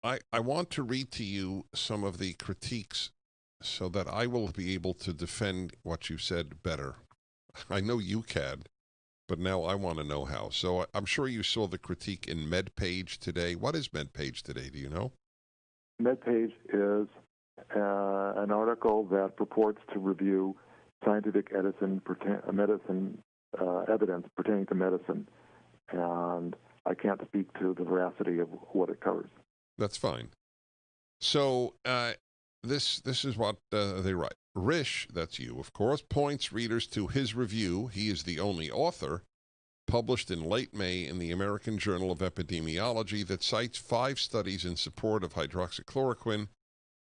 I want to read to you some of the critiques so that I will be able to defend what you said better. I know you can, but now I want to know how. So I'm sure you saw the critique in MedPage today. What is MedPage today? Do you know? MedPage is an article that purports to review scientific medicine evidence pertaining to medicine, and I can't speak to the veracity of what it covers. That's fine. So this is what they write. Risch, that's you, of course, points readers to his review. He is the only author, published in late May in the American Journal of Epidemiology, that cites 5 studies in support of hydroxychloroquine,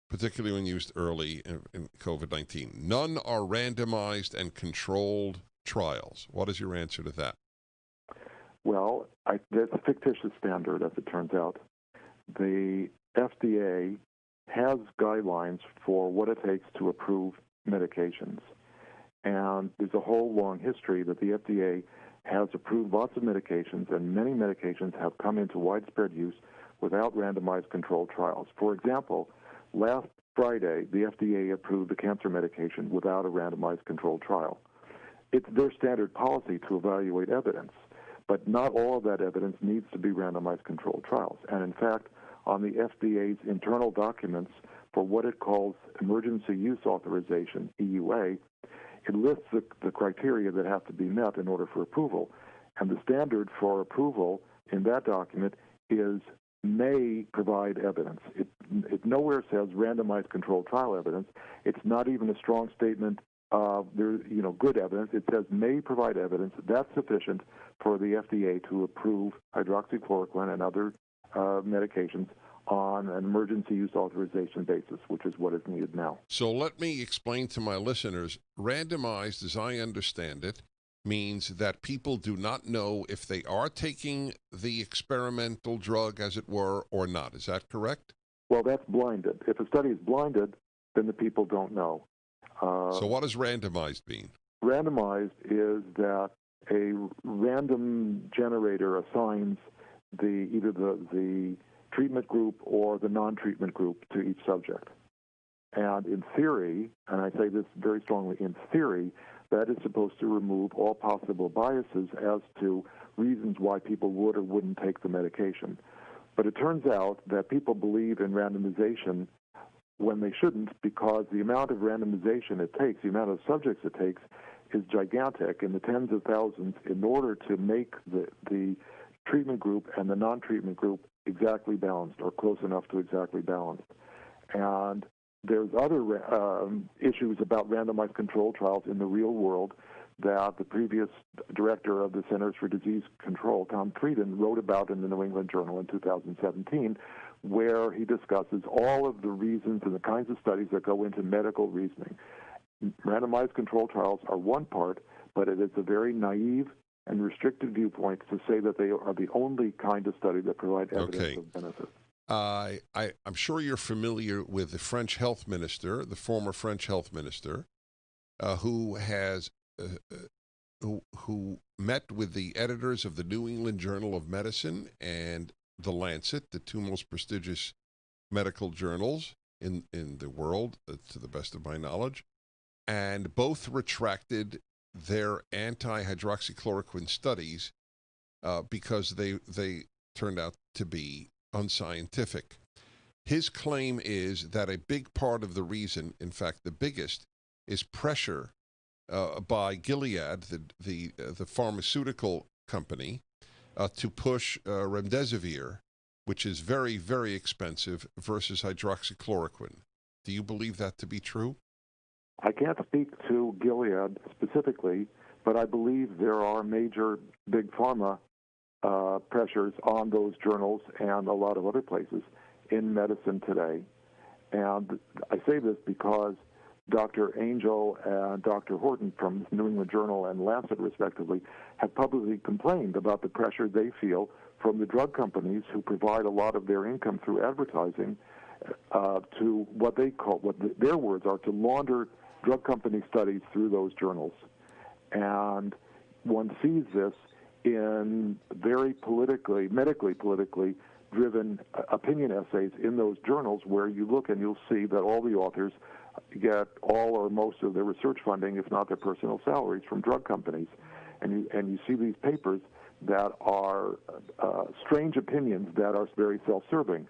particularly when used early in COVID-19. None are randomized and controlled trials. What is your answer to that? Well, that's a fictitious standard, as it turns out. The FDA has guidelines for what it takes to approve medications. And there's a whole long history that the FDA has approved lots of medications, and many medications have come into widespread use without randomized controlled trials. For example, last Friday, the FDA approved the cancer medication without a randomized controlled trial. It's their standard policy to evaluate evidence, but not all of that evidence needs to be randomized controlled trials. And in fact, on the FDA's internal documents for what it calls emergency use authorization, EUA, it lists the criteria that have to be met in order for approval. And the standard for approval in that document is may provide evidence. It nowhere says randomized controlled trial evidence. It's not even a strong statement of good evidence. It says may provide evidence. That's sufficient for the FDA to approve hydroxychloroquine and other medications on an emergency use authorization basis, which is what is needed now. So let me explain to my listeners. Randomized, as I understand it, means that people do not know if they are taking the experimental drug, as it were, or not. Is that correct? Well, that's blinded. If a study is blinded, then the people don't know. So what does randomized mean? Randomized is that a random generator assigns either the treatment group or the non-treatment group to each subject. And in theory, and I say this very strongly, in theory, that is supposed to remove all possible biases as to reasons why people would or wouldn't take the medication. But it turns out that people believe in randomization when they shouldn't, because the amount of randomization it takes, the amount of subjects it takes, is gigantic, in the tens of thousands, in order to make the treatment group and the non-treatment group exactly balanced or close enough to exactly balanced. And there's other issues about randomized controlled trials in the real world that the previous director of the Centers for Disease Control, Tom Frieden, wrote about in the New England Journal in 2017, where he discusses all of the reasons and the kinds of studies that go into medical reasoning. Randomized controlled trials are one part, but it is a very naive and restricted viewpoint to say that they are the only kind of study that provide evidence of benefit. I'm sure you're familiar with the French health minister, the former French health minister, who has who met with the editors of the New England Journal of Medicine and the Lancet, the 2 most prestigious medical journals in the world, to the best of my knowledge, and both retracted their anti-hydroxychloroquine studies because they turned out to be unscientific. His claim is that a big part of the reason, in fact the biggest, is pressure by Gilead, the pharmaceutical company, to push remdesivir, which is very, very expensive, versus hydroxychloroquine. Do you believe that to be true? I can't speak to Gilead specifically, but I believe there are major big pharma pressures on those journals and a lot of other places in medicine today. And I say this because Dr. Angel and Dr. Horton from the New England Journal and Lancet, respectively, have publicly complained about the pressure they feel from the drug companies who provide a lot of their income through advertising to what they call, their words are, to launder drug company studies through those journals. And one sees this in medically politically driven opinion essays in those journals where you look and you'll see that all the authors get all or most of their research funding, if not their personal salaries, from drug companies. And you see these papers that are strange opinions that are very self-serving.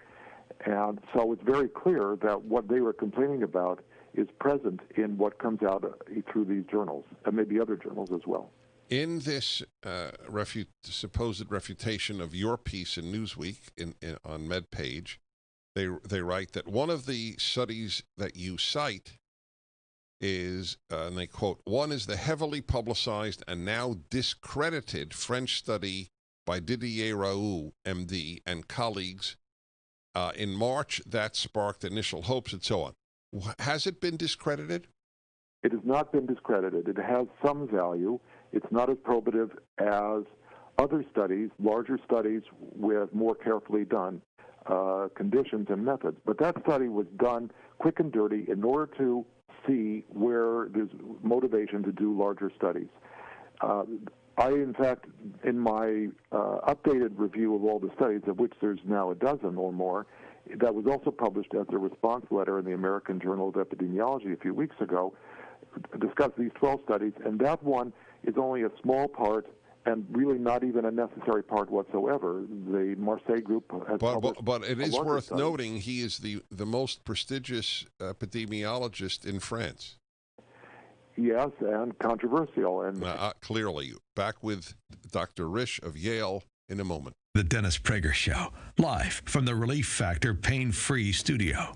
And so it's very clear that what they were complaining about is present in what comes out through these journals, and maybe other journals as well. In this supposed refutation of your piece in Newsweek on MedPage, they write that one of the studies that you cite is, and they quote, one is the heavily publicized and now discredited French study by Didier Raoult, MD, and colleagues. In March, that sparked initial hopes and so on. Has it been discredited? It has not been discredited. It has some value. It's not as probative as other studies, larger studies with more carefully done conditions and methods. But that study was done quick and dirty in order to see where there's motivation to do larger studies. I, in fact, in my updated review of all the studies, of which there's now a dozen or more, that was also published as a response letter in the American Journal of Epidemiology a few weeks ago, discussed these 12 studies, and that one is only a small part and really not even a necessary part whatsoever. The Marseille group has published but it is worth study. noting he is the most prestigious epidemiologist in France. Yes, and controversial. And clearly. Back with Dr. Risch of Yale in a moment. The Dennis Prager Show, live from the Relief Factor Pain-Free Studio.